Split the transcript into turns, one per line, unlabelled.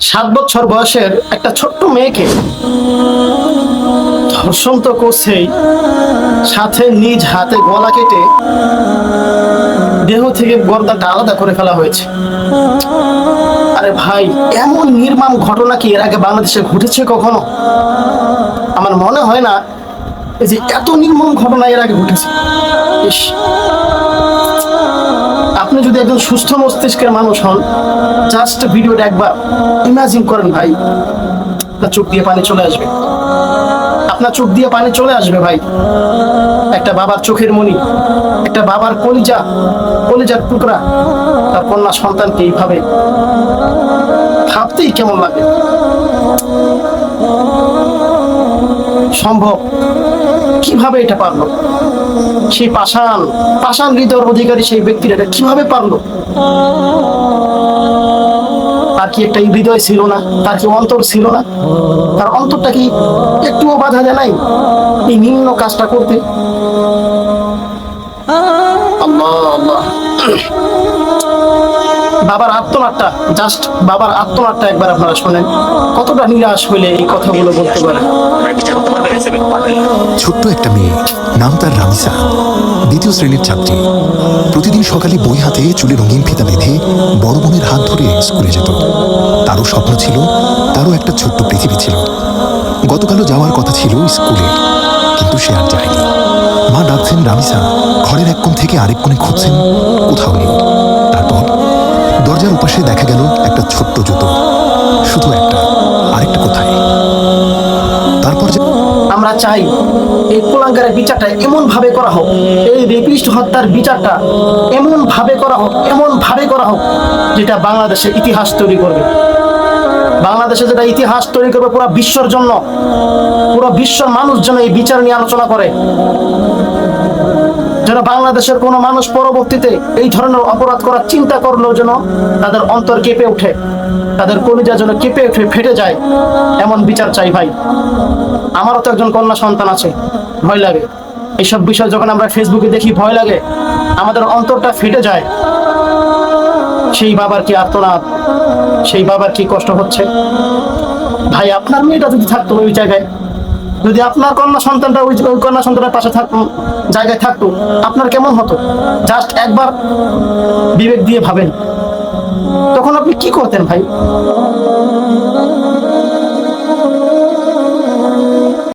7 বছর বয়সের একটা ছোট্ট মেয়েকে ধর্ষণ তো করছেই, সাথে নিজ হাতে গলা কেটে দেহ থেকে গর্দাটা আলাদা করে ফেলা হয়েছে। আরে ভাই, এমন নির্মম ঘটনা কি এর আগে বাংলাদেশে ঘটেছে কখনো? আমার মনে হয় না এই যে এত নির্মম ঘটনা এর আগে ঘটেছে। ইস, আপনি যদি একজন সুস্থ মস্তিষ্কের মানুষ হন, জাস্ট ভিডিওটা একবার ইমাজিন করেন ভাই, আপনার চোখ দিয়ে পানি চলে আসবে। আপনার চোখ দিয়ে পানি চলে আসবে ভাই। একটা বাবার চোখের মণি, একটা বাবার কলিজার টুকরা তার কন্যা সন্তানকে এইভাবে, ভাবতেই কেমন লাগে। সম্ভব? কিভাবে এটা পারলো? সেই পাষাণ হৃদয়ের অধিকারী সেই ব্যক্তিরা এটা কিভাবে পারলো? তার কি একটা হৃদয় ছিল না? তার কি অন্তর ছিল না? তার অন্তরটা কি একটুও বাধা দেয় নাই এই নিম্ন কাজটা করতে? আল্লাহ আল্লাহ। বাবার আত্মনাটটা একবার আপনারা শোনেন, কতটা নিরাশ হইলে এই কথাগুলো বলতে পারে।
ছোট্ট একটা মেয়ে, নাম তার রামিসা, 2য় শ্রেণীর ছাত্রী। প্রতিদিন সকালে বই হাতে চুলে রঙিন ফিতা বেঁধে বড় বোনের হাত ধরে স্কুলে যেত। তারও স্বপ্ন ছিল, তারও একটা ছোট্ট পৃথিবী ছিল। গতকালও যাওয়ার কথা ছিল স্কুলে, কিন্তু সে আর যায়নি। মা ডাকছেন রামিসা, ঘরের এক কোণ থেকে আরেক কোণে খুঁজছেন, কোথাও নেই। তারপর দরজার উপাশে দেখা গেল একটা ছোট্ট জুতো, শুধু একটা, আরেকটা কোথায়? তারপর
আমরা চাই এই কুলাঙ্গারের বিচারটা এমন ভাবে করা হোক, এই রেপিস্ট হত্যার বিচারটা এমন ভাবে করা হোক যেটা বাংলাদেশের ইতিহাস তৈরি করবে। বাংলাদেশে যেটা ইতিহাস তৈরি করবে পুরো বিশ্বর জন্য, পুরো বিশ্ব মানুষ যেন এই বিচার নিয়ে আলোচনা করে, যেন বাংলাদেশের কোনো মানুষ পরবর্তীতে এই ধরনের অপরাধ করার চিন্তা করলেও যেন তাদের অন্তর কেঁপে ওঠে, তাদের কলিজা যেন কেঁপে ওঠে, ফেটে যায়। এমন বিচার চাই ভাই। আমারও তো একজন কন্যা সন্তান আছে, ভয় লাগে এইসব বিষয় যখন আমরা ফেসবুকে দেখি, ভয় লাগে, আমাদের অন্তরটা ফেটে যায়। সেই বাবার কি আর্তনাদ, সেই বাবার কি কষ্ট হচ্ছে। ভাই, আপনার মেয়েটা যদি থাকতো ওই জায়গায়, যদি আপনার কন্যা সন্তানটা ওই কন্যা সন্তানের পাশে জায়গায় থাকতো, আপনার কেমন হতো? জাস্ট একবার বিবেক দিয়ে ভাবেন, তখন আপনি কি করতেন ভাই?